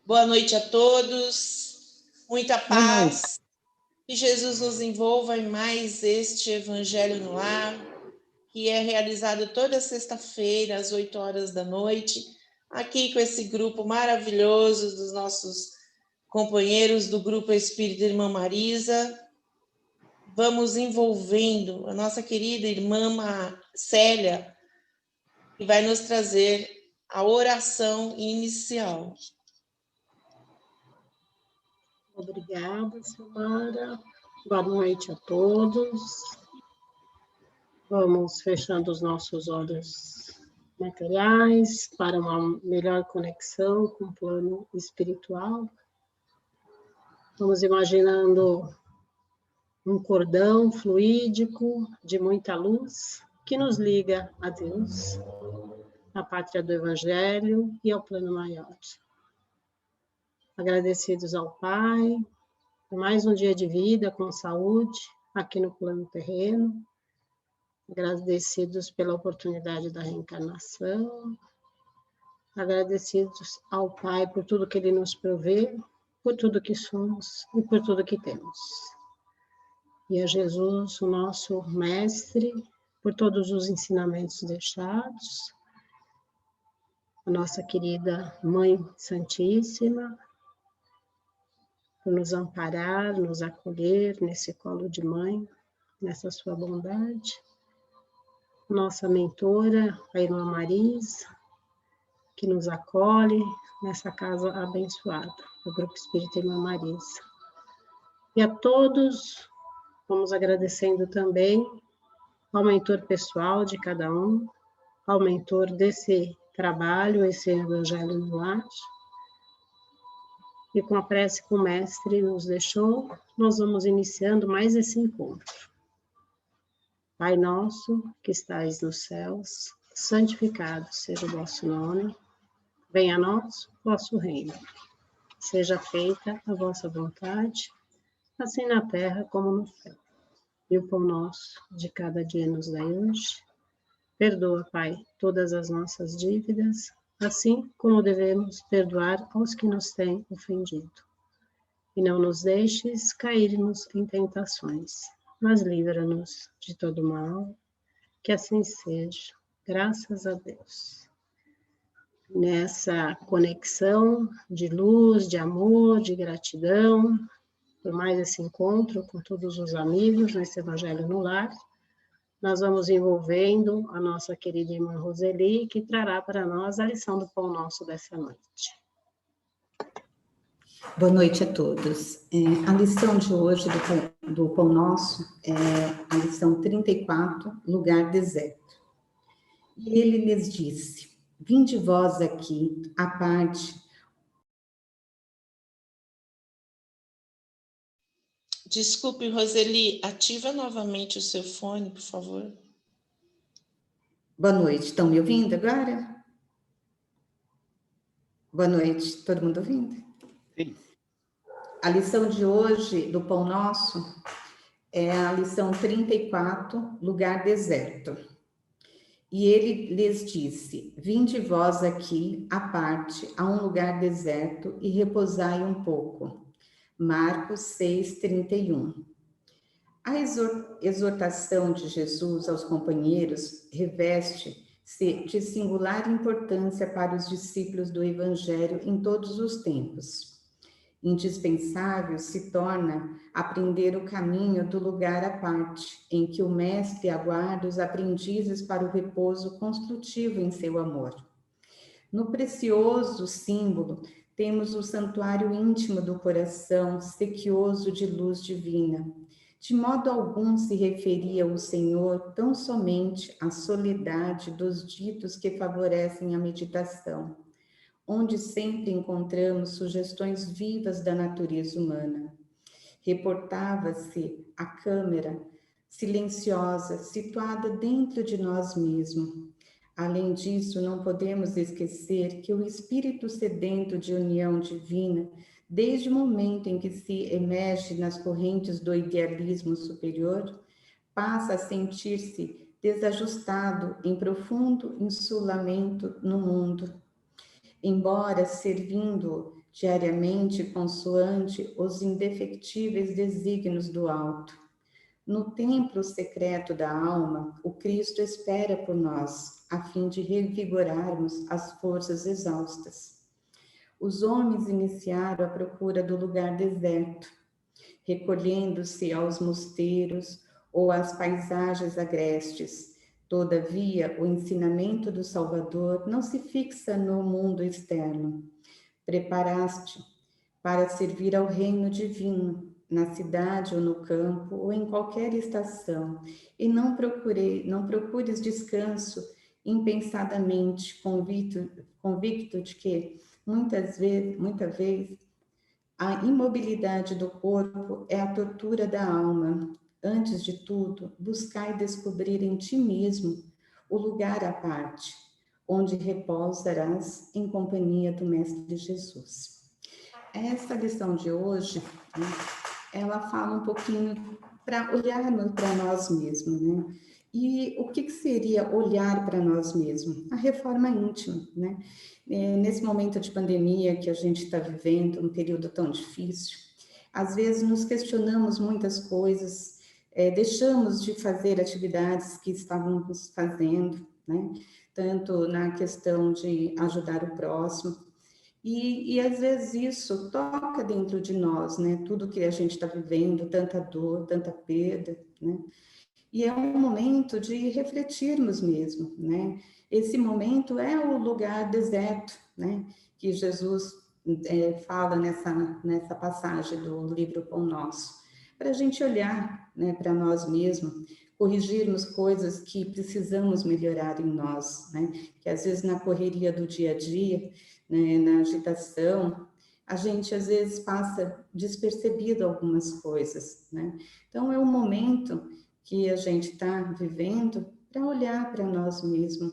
Boa noite a todos, muita paz, que Jesus nos envolva em mais este Evangelho no Ar, que é realizado toda sexta-feira, às 8 horas da noite, aqui com esse grupo maravilhoso dos nossos companheiros do Grupo Espírita Irmã Marisa. Vamos envolvendo a nossa querida irmã Célia, que vai nos trazer a oração inicial. Obrigada, Silmara. Boa noite a todos. Vamos fechando os nossos olhos materiais para uma melhor conexão com o plano espiritual. Vamos imaginando um cordão fluídico de muita luz que nos liga a Deus, a pátria do Evangelho e ao plano maior. Agradecidos ao Pai por mais um dia de vida com saúde aqui no plano terreno, agradecidos pela oportunidade da reencarnação, agradecidos ao Pai por tudo que Ele nos provê, por tudo que somos e por tudo que temos. E a Jesus, o nosso Mestre, por todos os ensinamentos deixados, a nossa querida Mãe Santíssima, por nos amparar, nos acolher nesse colo de mãe, nessa sua bondade. Nossa mentora, a Irmã Marisa, que nos acolhe nessa casa abençoada, do Grupo Espírita Irmã Marisa. E a todos, vamos agradecendo também ao mentor pessoal de cada um, ao mentor desse trabalho, esse Evangelho no Lar. E com a prece que o Mestre nos deixou, nós vamos iniciando mais esse encontro. Pai nosso, que estais nos céus, santificado seja o vosso nome, venha a nós o vosso reino. Seja feita a vossa vontade, assim na terra como no céu. E o pão nosso de cada dia nos dai hoje. Perdoa, Pai, todas as nossas dívidas, assim como devemos perdoar aos que nos têm ofendido. E não nos deixes cairmos em tentações, mas livra-nos de todo mal, que assim seja, graças a Deus. Nessa conexão de luz, de amor, de gratidão, por mais esse encontro com todos os amigos nesse Evangelho no Lar, nós vamos envolvendo a nossa querida irmã Roseli, que trará para nós a lição do Pão Nosso dessa noite. Boa noite a todos. A lição de hoje do Pão Nosso é a lição 34, Lugar Deserto. E ele lhes disse, vinde vós aqui, à parte. Desculpe, Roseli, ativa novamente o seu fone, por favor. Boa noite, estão me ouvindo agora? Boa noite, todo mundo ouvindo? Sim. A lição de hoje do Pão Nosso é a lição 34, Lugar Deserto. E ele lhes disse, vinde vós aqui, à parte, a um lugar deserto e repousai um pouco. Marcos 6, 31. A exortação de Jesus aos companheiros reveste-se de singular importância para os discípulos do Evangelho em todos os tempos. Indispensável se torna aprender o caminho do lugar à parte, em que o mestre aguarda os aprendizes para o repouso construtivo em seu amor. No precioso símbolo, temos o santuário íntimo do coração, sequioso de luz divina. De modo algum se referia o Senhor tão somente à soledade dos ditos que favorecem a meditação, onde sempre encontramos sugestões vivas da natureza humana. Reportava-se a câmara silenciosa, situada dentro de nós mesmos. Além disso, não podemos esquecer que o espírito sedento de união divina, desde o momento em que se emerge nas correntes do idealismo superior, passa a sentir-se desajustado em profundo insulamento no mundo. embora servindo diariamente consoante os indefectíveis desígnios do alto. No templo secreto da alma, o Cristo espera por nós, a fim de revigorarmos as forças exaustas. Os homens iniciaram a procura do lugar deserto, recolhendo-se aos mosteiros ou às paisagens agrestes. Todavia, o ensinamento do Salvador não se fixa no mundo externo. Preparaste para servir ao reino divino, na cidade ou no campo, ou em qualquer estação, e não procures descanso impensadamente, convicto de que, muita vez, a imobilidade do corpo é a tortura da alma. Antes de tudo, buscai descobrir em ti mesmo o lugar à parte, onde repousarás em companhia do Mestre Jesus. Essa lição de hoje, né, ela fala um pouquinho para olharmos para nós mesmos, né? E o que seria olhar para nós mesmos? A reforma íntima, né? Nesse momento de pandemia que a gente está vivendo, um período tão difícil, às vezes nos questionamos muitas coisas, deixamos de fazer atividades que estávamos fazendo, né? Tanto na questão de ajudar o próximo, e às vezes isso toca dentro de nós, né? Tudo que a gente está vivendo, tanta dor, tanta perda, né? E é um momento de refletirmos mesmo, né? Esse momento é o lugar deserto, né? Que Jesus fala nessa passagem do livro Pão Nosso, para a gente olhar, né, para nós mesmos, corrigirmos coisas que precisamos melhorar em nós, né? Que às vezes na correria do dia a dia, né, na agitação, a gente às vezes passa despercebido algumas coisas, né? Então é um momento que a gente está vivendo para olhar para nós mesmos,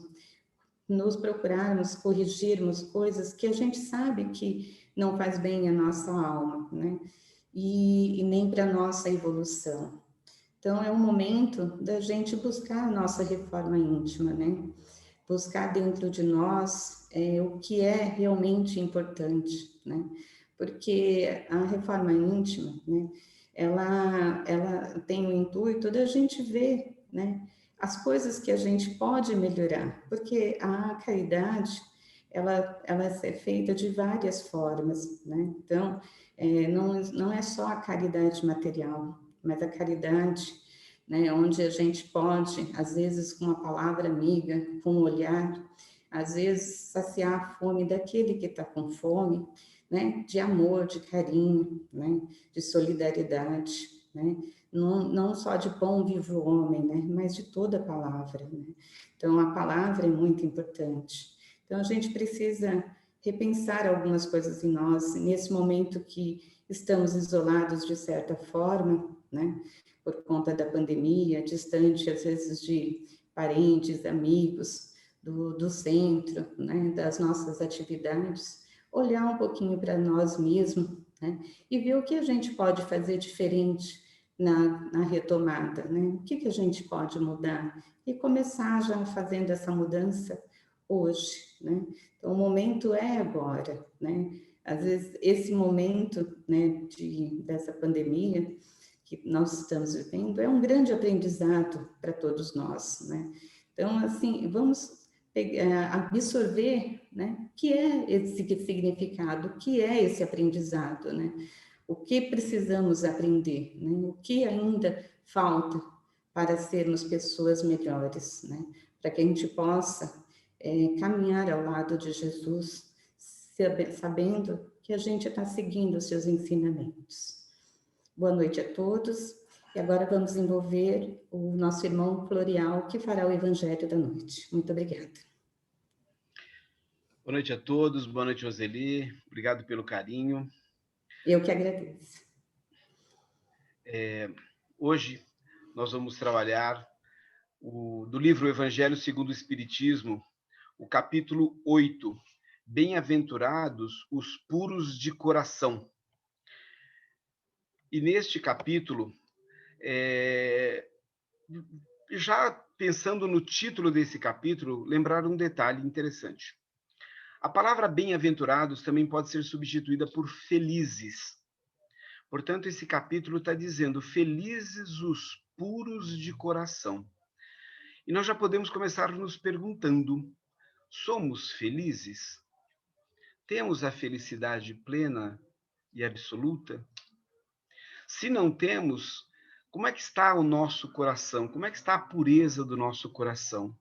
nos procurarmos, corrigirmos coisas que a gente sabe que não faz bem à nossa alma, né? E nem para a nossa evolução. Então, é um momento da gente buscar a nossa reforma íntima, né? Buscar dentro de nós o que é realmente importante, né? Porque a reforma íntima, né? Ela tem o intuito da gente ver, né? As coisas que a gente pode melhorar, porque a caridade, ela é feita de várias formas, né? Então, não é só a caridade material, mas a caridade, né, onde a gente pode, às vezes com uma palavra amiga, com um olhar, às vezes saciar a fome daquele que está com fome, né, de amor, de carinho, né, de solidariedade, né, não só de pão vive o homem, né, mas de toda a palavra, né. Então, a palavra é muito importante. Então, a gente precisa repensar algumas coisas em nós, nesse momento que estamos isolados de certa forma, né, por conta da pandemia, distante às vezes de parentes, amigos, do centro, né, das nossas atividades, olhar um pouquinho para nós mesmos, né, e ver o que a gente pode fazer diferente na retomada, né, o que a gente pode mudar e começar já fazendo essa mudança hoje, né. Então, o momento é agora, né. Às vezes, esse momento, né, dessa pandemia que nós estamos vivendo é um grande aprendizado para todos nós, né? Então, assim, vamos absorver, né, o que é esse significado, o que é esse aprendizado, né? O que precisamos aprender, né? O que ainda falta para sermos pessoas melhores, né? Para que a gente possa caminhar ao lado de Jesus, sabendo que a gente está seguindo os seus ensinamentos. Boa noite a todos. E agora vamos envolver o nosso irmão Florial, que fará o Evangelho da noite. Muito obrigada. Boa noite a todos. Boa noite, Roseli. Obrigado pelo carinho. Eu que agradeço. Hoje nós vamos trabalhar do livro Evangelho segundo o Espiritismo, o capítulo 8, Bem-aventurados os puros de coração. E neste capítulo, já pensando no título desse capítulo, lembrar um detalhe interessante. A palavra bem-aventurados também pode ser substituída por felizes. Portanto, esse capítulo está dizendo, felizes os puros de coração. E nós já podemos começar nos perguntando, somos felizes? Temos a felicidade plena e absoluta? Se não temos, como é que está o nosso coração? Como é que está a pureza do nosso coração?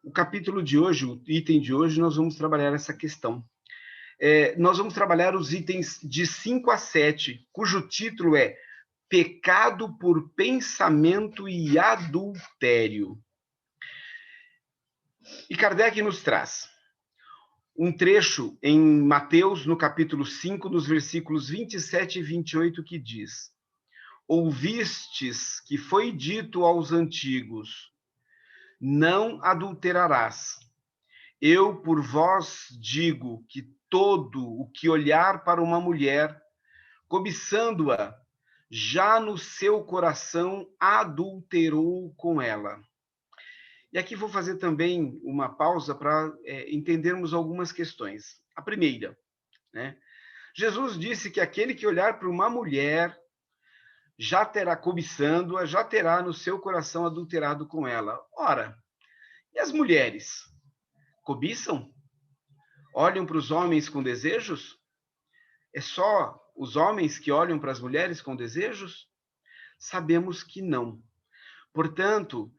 O capítulo de hoje, o item de hoje, nós vamos trabalhar essa questão. Nós vamos trabalhar os itens de 5 a 7, cujo título é Pecado por Pensamento e Adultério. E Kardec nos traz um trecho em Mateus, no capítulo 5, nos versículos 27 e 28, que diz: Ouvistes que foi dito aos antigos, não adulterarás. Eu, por vós, digo que todo o que olhar para uma mulher, cobiçando-a, já no seu coração adulterou com ela. E aqui vou fazer também uma pausa para entendermos algumas questões. A primeira, né? Jesus disse que aquele que olhar para uma mulher já terá cobiçando-a, já terá no seu coração adulterado com ela. Ora, e as mulheres? Cobiçam? Olham para os homens com desejos? É só os homens que olham para as mulheres com desejos? Sabemos que não. Portanto,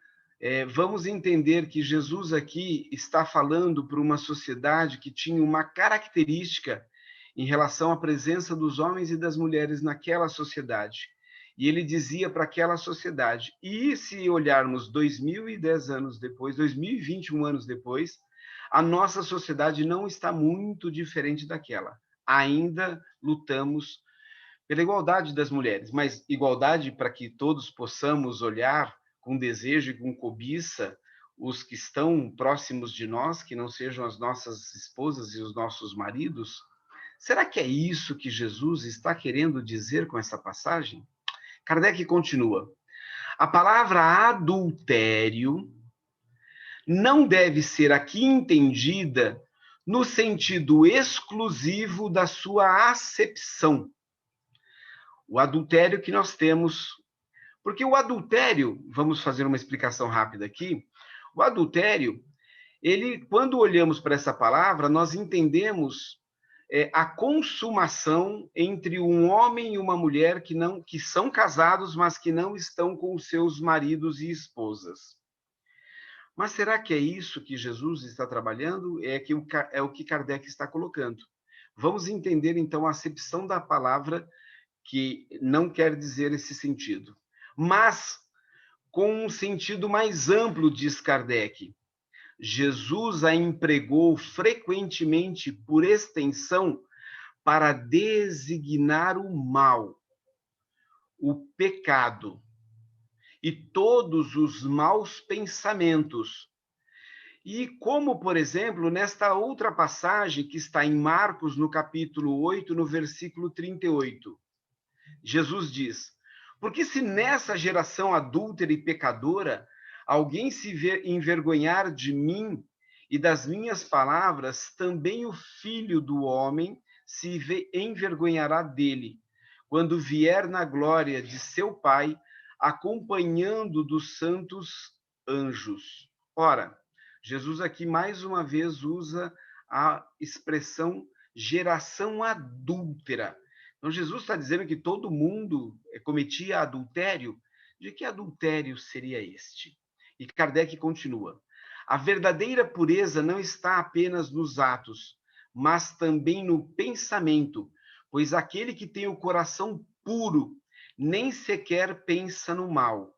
vamos entender que Jesus aqui está falando para uma sociedade que tinha uma característica em relação à presença dos homens e das mulheres naquela sociedade. E ele dizia para aquela sociedade, e se olharmos 2010 anos depois, 2021 anos depois, a nossa sociedade não está muito diferente daquela. Ainda lutamos pela igualdade das mulheres, mas igualdade para que todos possamos olhar com desejo e com cobiça os que estão próximos de nós, que não sejam as nossas esposas e os nossos maridos? Será que é isso que Jesus está querendo dizer com essa passagem? Kardec continua. A palavra adultério não deve ser aqui entendida no sentido exclusivo da sua acepção. O adultério que nós temos, porque o adultério, vamos fazer uma explicação rápida aqui, o adultério, quando olhamos para essa palavra, nós entendemos a consumação entre um homem e uma mulher que são casados, mas que não estão com os seus maridos e esposas. Mas será que é isso que Jesus está trabalhando? É o que Kardec está colocando. Vamos entender, então, a acepção da palavra, que não quer dizer esse sentido. Mas, com um sentido mais amplo, diz Kardec, Jesus a empregou frequentemente, por extensão, para designar o mal, o pecado e todos os maus pensamentos. E como, por exemplo, nesta outra passagem que está em Marcos, no capítulo 8, no versículo 38, Jesus diz: porque se nessa geração adúltera e pecadora alguém se envergonhar de mim e das minhas palavras, também o Filho do Homem se envergonhará dele, quando vier na glória de seu Pai, acompanhando dos santos anjos. Ora, Jesus aqui mais uma vez usa a expressão geração adúltera. Então, Jesus está dizendo que todo mundo cometia adultério. De que adultério seria este? E Kardec continua. A verdadeira pureza não está apenas nos atos, mas também no pensamento, pois aquele que tem o coração puro nem sequer pensa no mal.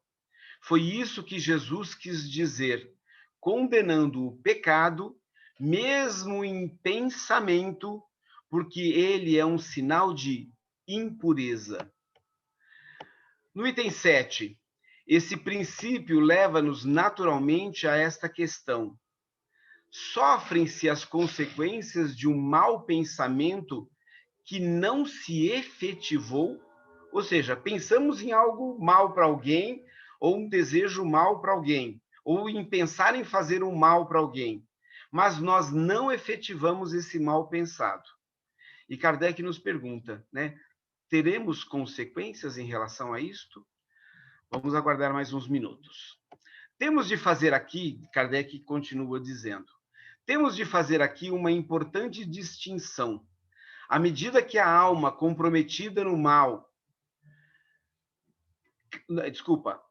Foi isso que Jesus quis dizer, condenando o pecado, mesmo em pensamento, porque ele é um sinal de impureza. No item 7, esse princípio leva-nos naturalmente a esta questão. Sofrem-se as consequências de um mau pensamento que não se efetivou? Ou seja, pensamos em algo mal para alguém, ou um desejo mal para alguém, ou em pensar em fazer um mal para alguém. mas nós não efetivamos esse mal pensado. E Kardec nos pergunta, né? Teremos consequências em relação a isto? Vamos aguardar mais uns minutos. Temos de fazer aqui, Kardec continua dizendo, temos de fazer aqui uma importante distinção. À medida que a alma comprometida no mal,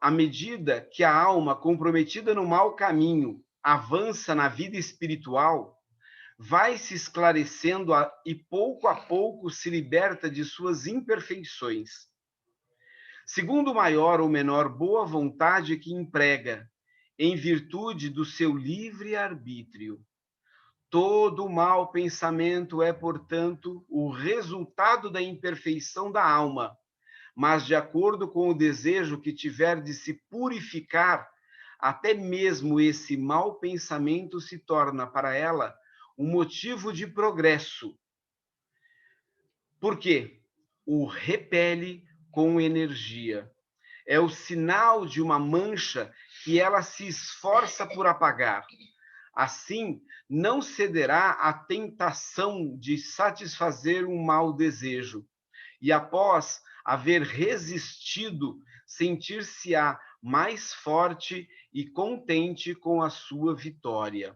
à medida que a alma comprometida no mau caminho avança na vida espiritual, vai se esclarecendo e pouco a pouco se liberta de suas imperfeições. Segundo maior ou menor boa vontade que emprega, em virtude do seu livre arbítrio. Todo mau pensamento é, portanto, o resultado da imperfeição da alma, mas de acordo com o desejo que tiver de se purificar, até mesmo esse mau pensamento se torna para ela um motivo de progresso. Por quê? O repele com energia. É o sinal de uma mancha que ela se esforça por apagar. Assim, não cederá à tentação de satisfazer um mau desejo. E após haver resistido, sentir-se-á mais forte e contente com a sua vitória.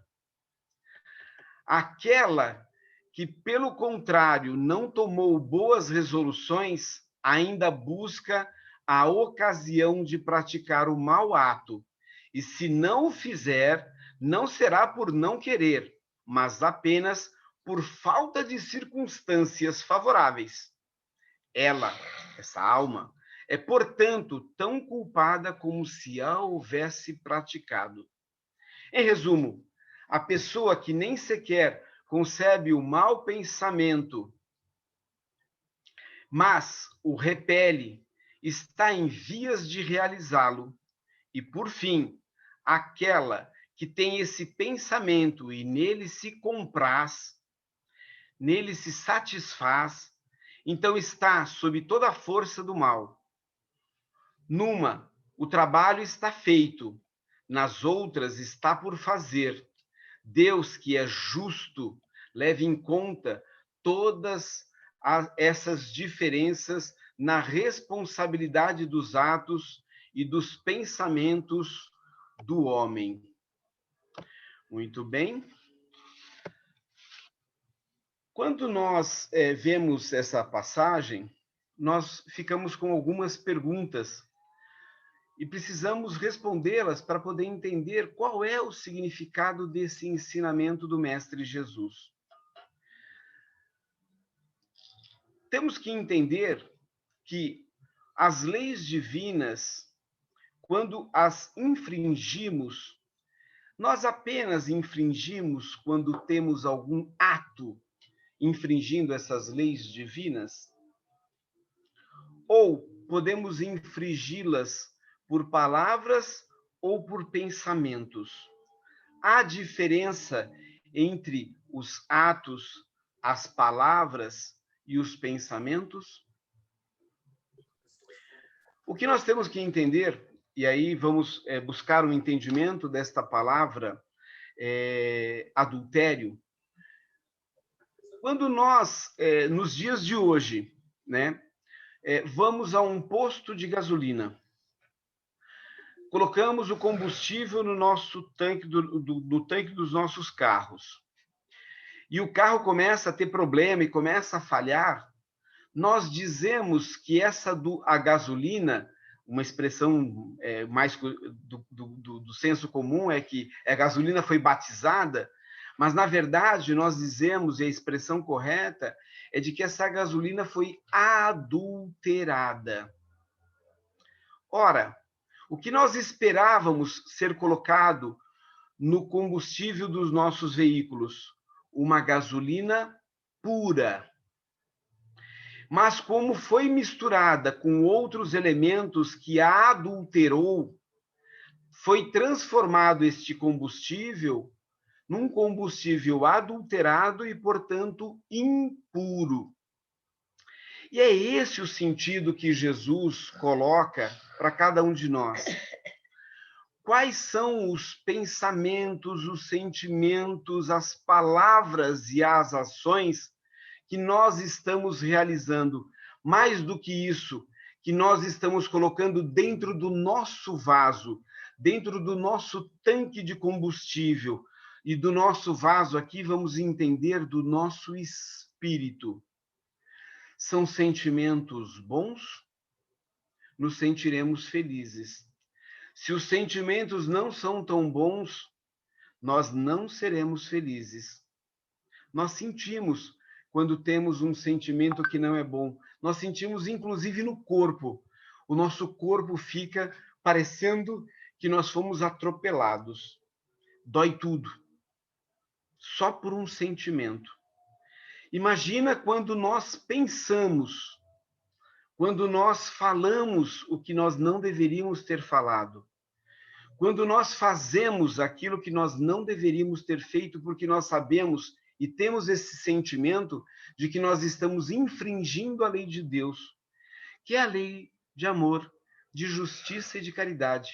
Aquela que, pelo contrário, não tomou boas resoluções, ainda busca a ocasião de praticar o mau ato. E se não o fizer, não será por não querer, mas apenas por falta de circunstâncias favoráveis. Ela, essa alma, é, portanto, tão culpada como se a houvesse praticado. Em resumo, a pessoa que nem sequer concebe o mau pensamento, mas o repele, está em vias de realizá-lo. E, por fim, aquela que tem esse pensamento e nele se compraz, nele se satisfaz, então está sob toda a força do mal. Numa, o trabalho está feito, nas outras está por fazer. Deus, que é justo, leva em conta todas essas diferenças na responsabilidade dos atos e dos pensamentos do homem. Muito bem. Quando nós vemos essa passagem, nós ficamos com algumas perguntas e precisamos respondê-las para poder entender qual é o significado desse ensinamento do Mestre Jesus. Temos que entender que as leis divinas, quando as infringimos, nós apenas infringimos quando temos algum ato infringindo essas leis divinas? Ou podemos infringi-las por palavras ou por pensamentos? Há diferença entre os atos, as palavras e os pensamentos? O que nós temos que entender, e aí vamos buscar um entendimento desta palavra adultério. Quando nós, nos dias de hoje, né, vamos a um posto de gasolina, colocamos o combustível no nosso tanque, do tanque dos nossos carros, e o carro começa a ter problema e começa a falhar, nós dizemos que a gasolina, uma expressão mais do senso comum é que a gasolina foi batizada, mas, na verdade, nós dizemos, e a expressão correta, é de que essa gasolina foi adulterada. Ora, o que nós esperávamos ser colocado no combustível dos nossos veículos? Uma gasolina pura. Mas como foi misturada com outros elementos que a adulterou, foi transformado este combustível num combustível adulterado e, portanto, impuro. E é esse o sentido que Jesus coloca para cada um de nós. quais são os pensamentos, os sentimentos, as palavras e as ações que nós estamos realizando. Mais do que isso, que nós estamos colocando dentro do nosso vaso, dentro do nosso tanque de combustível. E do nosso vaso aqui vamos entender do nosso espírito. São sentimentos bons? Nos sentiremos felizes. Se os sentimentos não são tão bons, nós não seremos felizes. Nós sentimos quando temos um sentimento que não é bom. Nós sentimos, inclusive, no corpo. O nosso corpo fica parecendo que nós fomos atropelados. Dói tudo. Só por um sentimento. Imagina quando nós pensamos, quando nós falamos o que nós não deveríamos ter falado. Quando nós fazemos aquilo que nós não deveríamos ter feito, porque nós sabemos e temos esse sentimento de que nós estamos infringindo a lei de Deus, que é a lei de amor, de justiça e de caridade.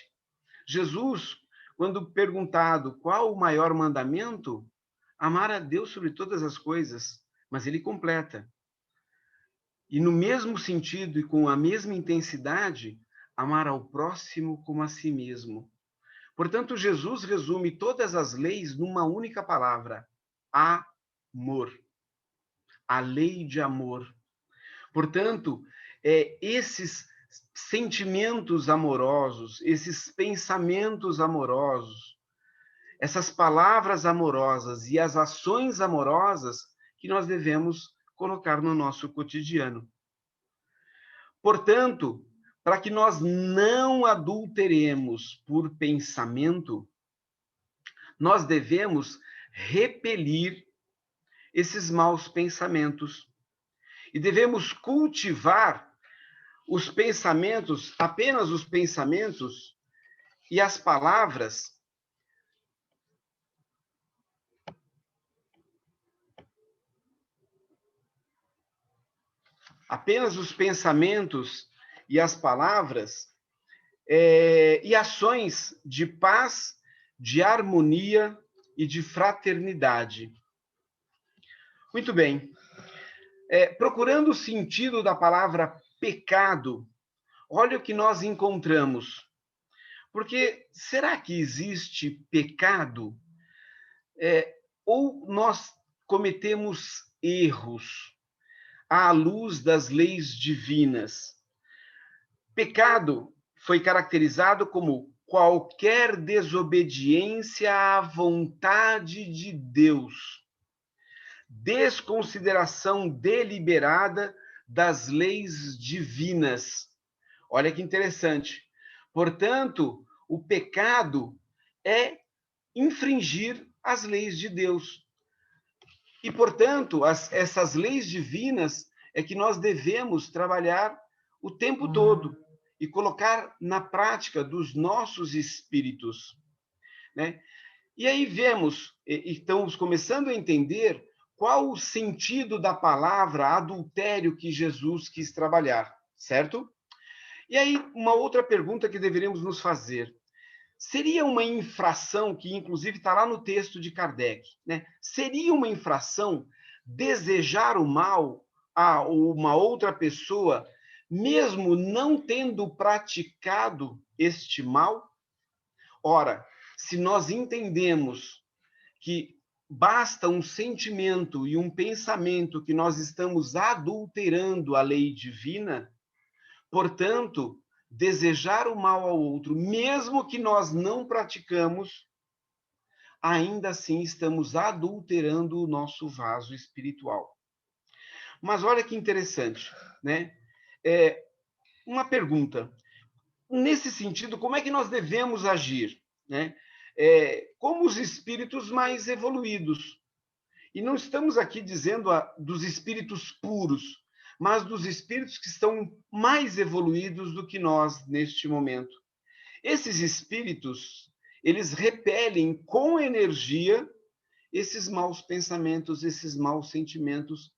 Jesus, quando perguntado qual o maior mandamento, amar a Deus sobre todas as coisas, mas ele completa. E no mesmo sentido e com a mesma intensidade, amar ao próximo como a si mesmo. Portanto, Jesus resume todas as leis numa única palavra: amor. A lei de amor. Portanto, esses sentimentos amorosos, esses pensamentos amorosos, essas palavras amorosas e as ações amorosas que nós devemos colocar no nosso cotidiano. Portanto, para que nós não adulteremos por pensamento, nós devemos repelir esses maus pensamentos e devemos cultivar os pensamentos, apenas os pensamentos e as palavras e as palavras e ações de paz, de harmonia e de fraternidade. Muito bem. Procurando o sentido da palavra pecado, olha o que nós encontramos. Porque será que existe pecado? Ou nós cometemos erros à luz das leis divinas? Pecado foi caracterizado como qualquer desobediência à vontade de Deus, desconsideração deliberada das leis divinas. Olha que interessante. Portanto, o pecado é infringir as leis de Deus. E, portanto, essas leis divinas é que nós devemos trabalhar o tempo todo e colocar na prática dos nossos espíritos, né? E aí vemos, e estamos começando a entender qual o sentido da palavra adultério que Jesus quis trabalhar, certo? E aí, uma outra pergunta que deveríamos nos fazer. Seria uma infração, que inclusive está lá no texto de Kardec, né? Seria uma infração desejar o mal a uma outra pessoa, mesmo não tendo praticado este mal? Ora, se nós entendemos que basta um sentimento e um pensamento que nós estamos adulterando a lei divina, portanto, desejar o mal ao outro, mesmo que nós não praticamos, ainda assim estamos adulterando o nosso vaso espiritual. Mas olha que interessante, né? Uma pergunta. Nesse sentido, como é que nós devemos agir, né? Como os espíritos mais evoluídos. E não estamos aqui dizendo dos espíritos puros, mas dos espíritos que estão mais evoluídos do que nós neste momento. Esses espíritos, eles repelem com energia esses maus pensamentos, esses maus sentimentos,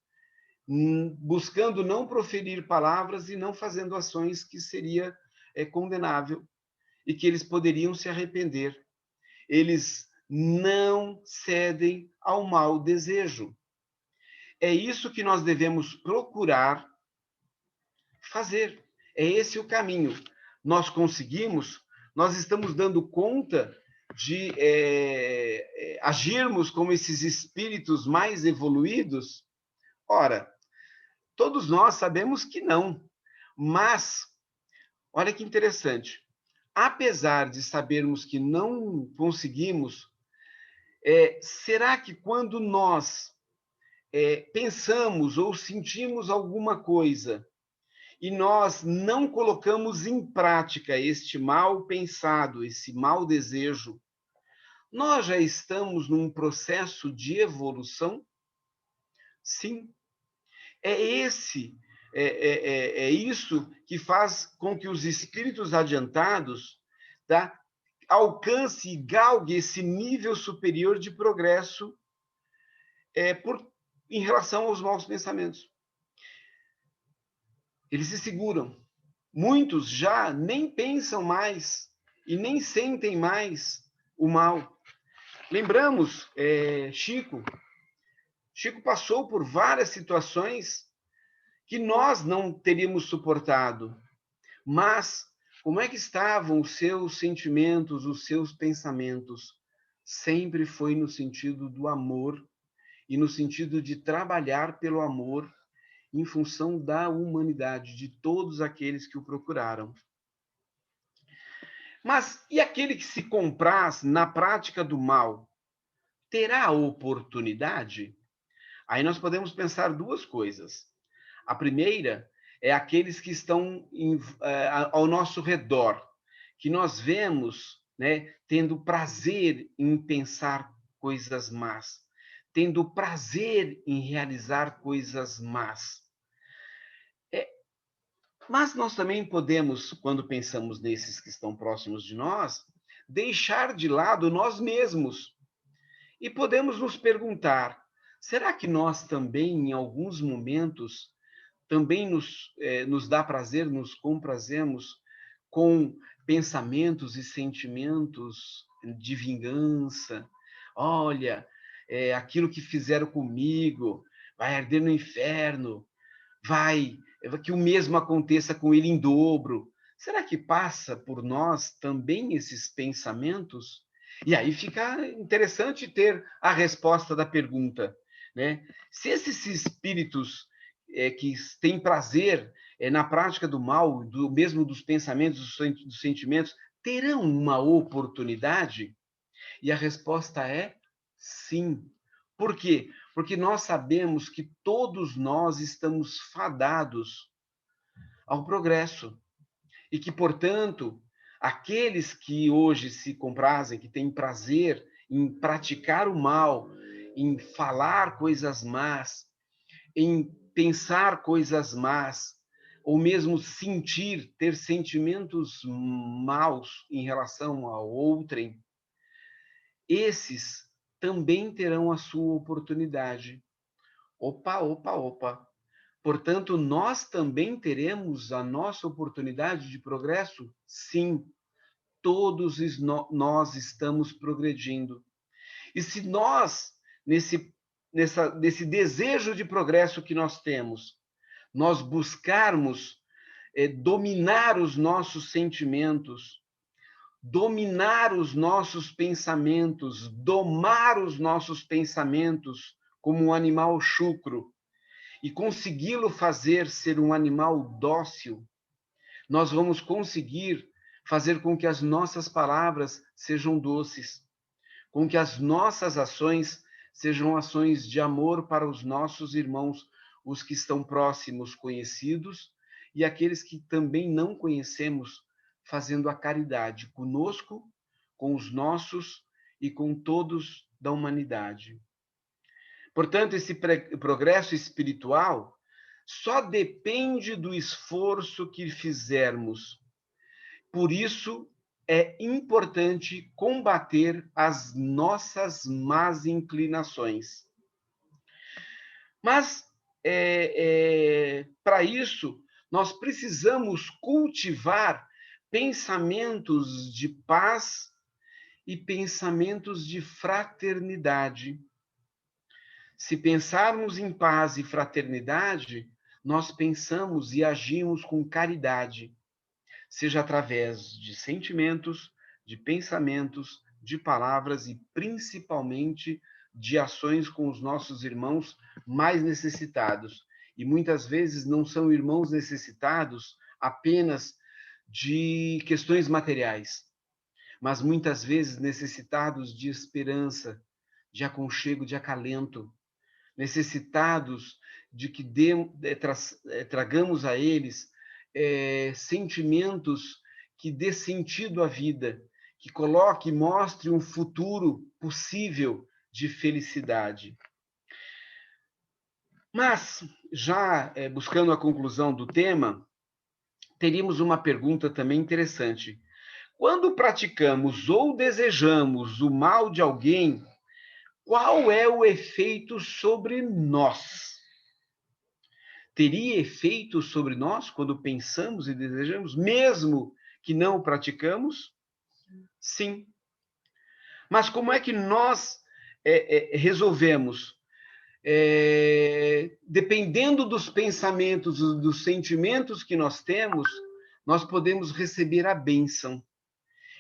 buscando não proferir palavras e não fazendo ações que seria condenável. e que eles poderiam se arrepender. Eles não cedem ao mau desejo. É isso que nós devemos procurar fazer. É esse o caminho. Nós conseguimos, nós estamos dando conta de agirmos como esses espíritos mais evoluídos? Ora, todos nós sabemos que não. Mas, olha que interessante. Apesar de sabermos que não conseguimos, será que quando nós pensamos ou sentimos alguma coisa e nós não colocamos em prática este mal pensado, esse mau desejo, nós já estamos num processo de evolução? Sim. É isso que faz com que os espíritos adiantados, tá, alcance e galgue esse nível superior de progresso em relação aos maus pensamentos. Eles se seguram. Muitos já nem pensam mais e nem sentem mais o mal. Lembramos, Chico. Chico passou por várias situações que nós não teríamos suportado. Mas como é que estavam os seus sentimentos, os seus pensamentos? Sempre foi no sentido do amor e no sentido de trabalhar pelo amor em função da humanidade, de todos aqueles que o procuraram. Mas e aquele que se compraz na prática do mal? Terá oportunidade? Aí nós podemos pensar duas coisas. A primeira é aqueles que estão ao nosso redor, que nós vemos, né, tendo prazer em pensar coisas más, tendo prazer em realizar coisas más. Mas nós também podemos, quando pensamos nesses que estão próximos de nós, deixar de lado nós mesmos. E podemos nos perguntar, será que nós também, em alguns momentos, também nos dá prazer, nos comprazemos com pensamentos e sentimentos de vingança? Olha, aquilo que fizeram comigo vai arder no inferno, que o mesmo aconteça com ele em dobro. Será que passa por nós também esses pensamentos? E aí fica interessante ter a resposta da pergunta, né? Se esses espíritos que têm prazer na prática do mal, mesmo dos pensamentos, dos sentimentos, terão uma oportunidade? E a resposta é sim. Por quê? Porque nós sabemos que todos nós estamos fadados ao progresso e que, portanto, aqueles que hoje se comprazem, que têm prazer em praticar o mal, em falar coisas más, em pensar coisas más, ou mesmo ter sentimentos maus em relação a outrem, esses também terão a sua oportunidade. Opa, opa, opa. Portanto, nós também teremos a nossa oportunidade de progresso? Sim, todos nós estamos progredindo. E se nós, nesse desejo de progresso que nós temos, nós buscarmos dominar os nossos sentimentos, dominar os nossos pensamentos, domar os nossos pensamentos como um animal chucro e consegui-lo fazer ser um animal dócil, nós vamos conseguir fazer com que as nossas palavras sejam doces, com que as nossas ações sejam ações de amor para os nossos irmãos, os que estão próximos, conhecidos, e aqueles que também não conhecemos, fazendo a caridade conosco, com os nossos e com todos da humanidade. Portanto, esse progresso espiritual só depende do esforço que fizermos. Por isso, é importante combater as nossas más inclinações. Mas, para isso, nós precisamos cultivar pensamentos de paz e pensamentos de fraternidade. Se pensarmos em paz e fraternidade, nós pensamos e agimos com caridade, seja através de sentimentos, de pensamentos, de palavras e principalmente de ações com os nossos irmãos mais necessitados. E muitas vezes não são irmãos necessitados apenas de questões materiais, mas muitas vezes necessitados de esperança, de aconchego, de acalento, necessitados de que tragamos a eles sentimentos que dê sentido à vida, que coloque e mostre um futuro possível de felicidade. Mas, já buscando a conclusão do tema, teríamos uma pergunta também interessante. Quando praticamos ou desejamos o mal de alguém, qual é o efeito sobre nós? Teria efeito sobre nós quando pensamos e desejamos, mesmo que não o praticamos? Sim. Mas como é que nós resolvemos? Dependendo dos pensamentos, dos sentimentos que nós temos, nós podemos receber a bênção.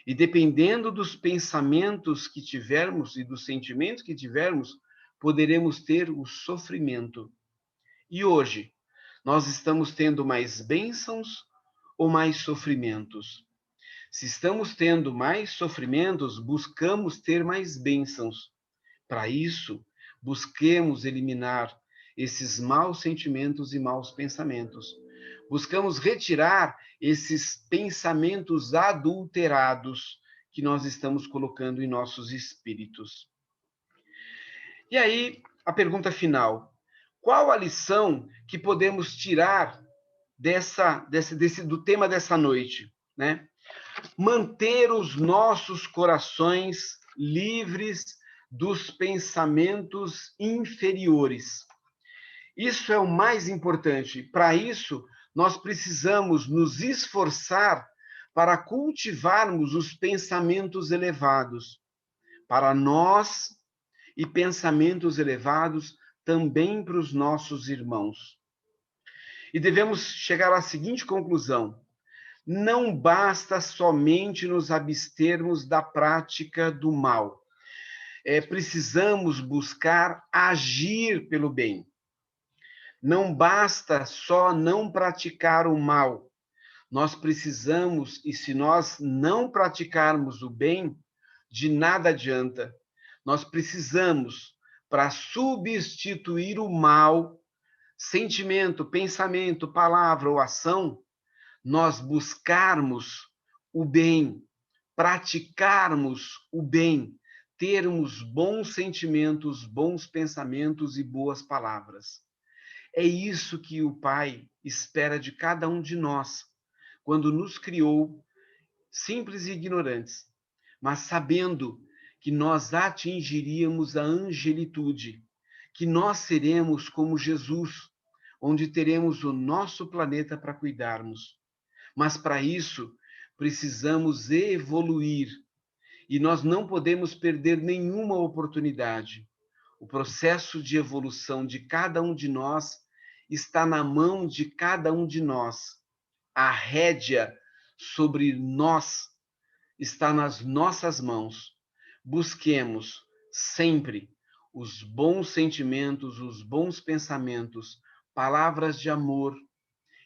E dependendo dos pensamentos que tivermos e dos sentimentos que tivermos, poderemos ter o sofrimento. E hoje, nós estamos tendo mais bênçãos ou mais sofrimentos? Se estamos tendo mais sofrimentos, buscamos ter mais bênçãos. Para isso, busquemos eliminar esses maus sentimentos e maus pensamentos. Buscamos retirar esses pensamentos adulterados que nós estamos colocando em nossos espíritos. E aí, a pergunta final. Qual a lição que podemos tirar do tema dessa noite, né? Manter os nossos corações livres dos pensamentos inferiores. Isso é o mais importante. Para isso, nós precisamos nos esforçar para cultivarmos os pensamentos elevados para nós e pensamentos elevados também para os nossos irmãos. E devemos chegar à seguinte conclusão: não basta somente nos abstermos da prática do mal. Precisamos buscar agir pelo bem. Não basta só não praticar o mal. Nós precisamos, e se nós não praticarmos o bem, de nada adianta. Nós precisamos, para substituir o mal, sentimento, pensamento, palavra ou ação, nós buscarmos o bem, praticarmos o bem, termos bons sentimentos, bons pensamentos e boas palavras. É isso que o Pai espera de cada um de nós, quando nos criou simples e ignorantes, mas sabendo que nós atingiríamos a angelitude, que nós seremos como Jesus, onde teremos o nosso planeta para cuidarmos. Mas para isso, precisamos evoluir e nós não podemos perder nenhuma oportunidade. O processo de evolução de cada um de nós está na mão de cada um de nós. A rédea sobre nós está nas nossas mãos. Busquemos sempre os bons sentimentos, os bons pensamentos, palavras de amor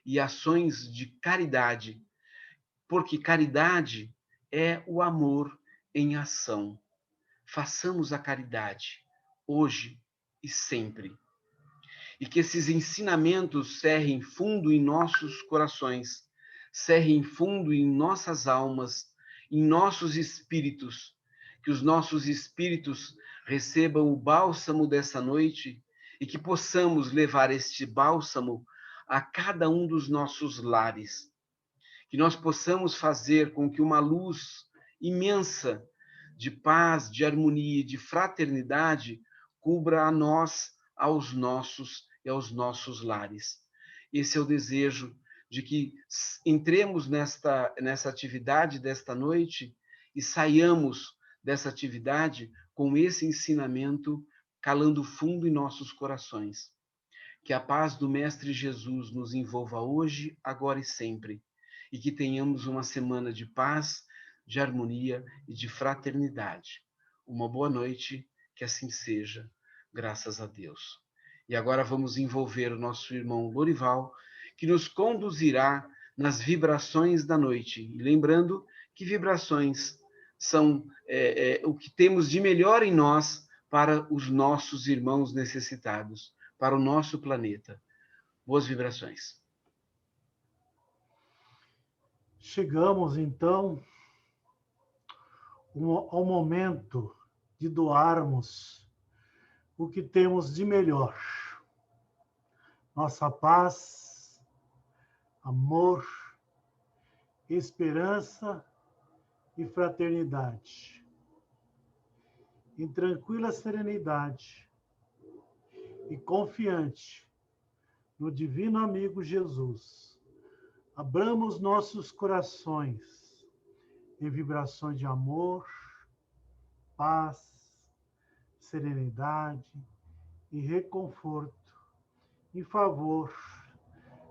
e ações de caridade, porque caridade é o amor em ação. Façamos a caridade hoje e sempre. E que esses ensinamentos cerrem fundo em nossos corações, cerrem fundo em nossas almas, em nossos espíritos, que os nossos espíritos recebam o bálsamo dessa noite e que possamos levar este bálsamo a cada um dos nossos lares. Que nós possamos fazer com que uma luz imensa de paz, de harmonia, de fraternidade cubra a nós, aos nossos e aos nossos lares. Esse é o desejo de que entremos nessa atividade desta noite e saiamos dessa atividade com esse ensinamento calando fundo em nossos corações. Que a paz do Mestre Jesus nos envolva hoje, agora e sempre, e que tenhamos uma semana de paz, de harmonia e de fraternidade. Uma boa noite, que assim seja, graças a Deus. E agora vamos envolver o nosso irmão Lorival, que nos conduzirá nas vibrações da noite. E lembrando que vibrações são o que temos de melhor em nós para os nossos irmãos necessitados, para o nosso planeta. Boas vibrações. Chegamos, então, ao momento de doarmos o que temos de melhor. Nossa paz, amor, esperança e fraternidade. Em tranquila serenidade e confiante no divino amigo Jesus, abramos nossos corações em vibrações de amor, paz, serenidade e reconforto em favor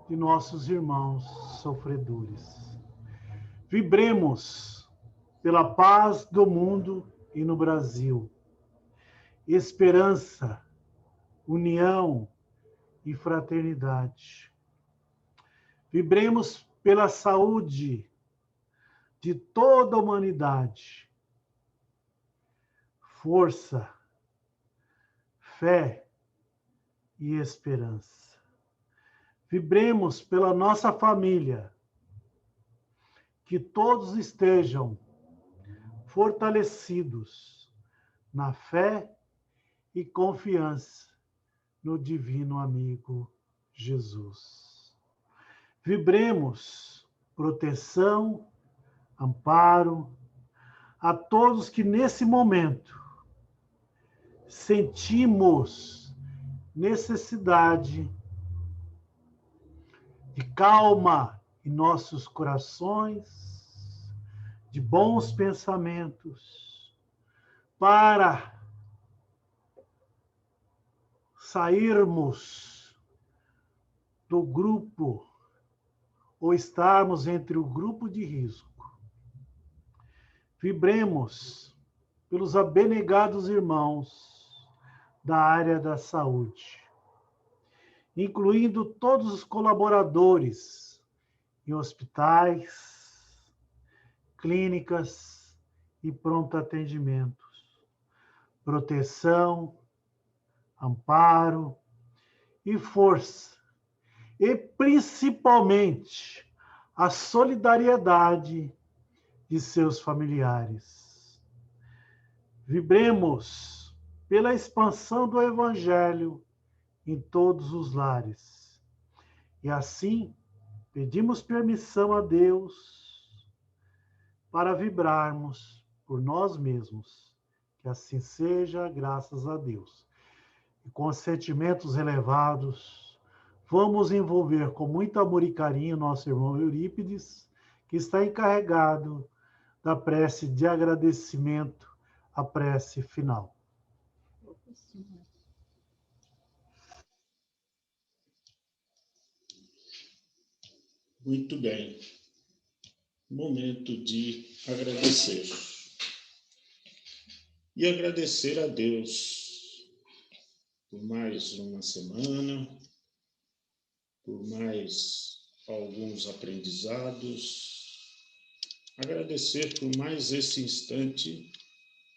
de nossos irmãos sofredores. Vibremos pela paz do mundo e no Brasil. Esperança, união e fraternidade. Vibremos pela saúde de toda a humanidade. Força, fé e esperança. Vibremos pela nossa família. Que todos estejam fortalecidos na fé e confiança no divino amigo Jesus. Vibremos proteção, amparo a todos que nesse momento sentimos necessidade de calma em nossos corações, de bons pensamentos, para sairmos do grupo ou estarmos entre o grupo de risco. Vibremos pelos abnegados irmãos da área da saúde, incluindo todos os colaboradores em hospitais, clínicas e pronto atendimentos, proteção, amparo e força, e principalmente a solidariedade de seus familiares. Vibremos pela expansão do Evangelho em todos os lares. E assim, pedimos permissão a Deus para vibrarmos por nós mesmos. Que assim seja, graças a Deus. E com sentimentos elevados, vamos envolver com muito amor e carinho nosso irmão Eurípides, que está encarregado da prece de agradecimento, a prece final. Muito bem. Momento de agradecer. E agradecer a Deus por mais uma semana, por mais alguns aprendizados. Agradecer por mais esse instante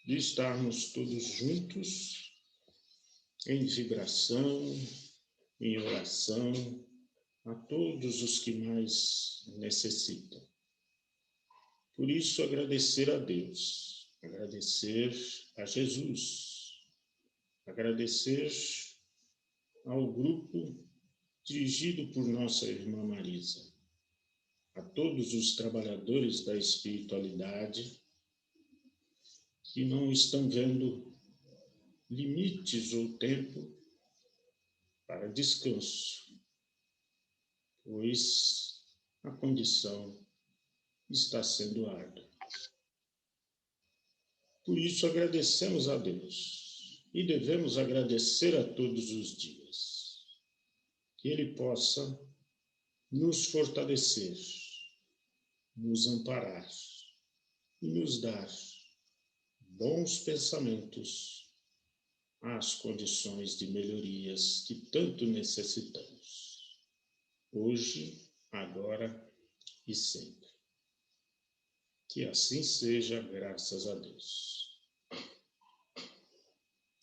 de estarmos todos juntos em vibração, em oração, a todos os que mais necessitam. Por isso, agradecer a Deus, agradecer a Jesus, agradecer ao grupo dirigido por nossa irmã Marisa, a todos os trabalhadores da espiritualidade que não estão vendo limites ou tempo para descanso, pois a condição está sendo árdua. Por isso, agradecemos a Deus e devemos agradecer a todos os dias. Que Ele possa nos fortalecer, nos amparar e nos dar bons pensamentos às condições de melhorias que tanto necessitamos, hoje, agora e sempre. Que assim seja, graças a Deus.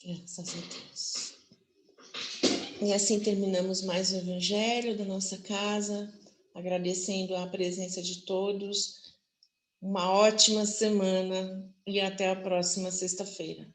Graças a Deus. E assim terminamos mais o Evangelho da nossa casa, agradecendo a presença de todos. Uma ótima semana e até a próxima sexta-feira.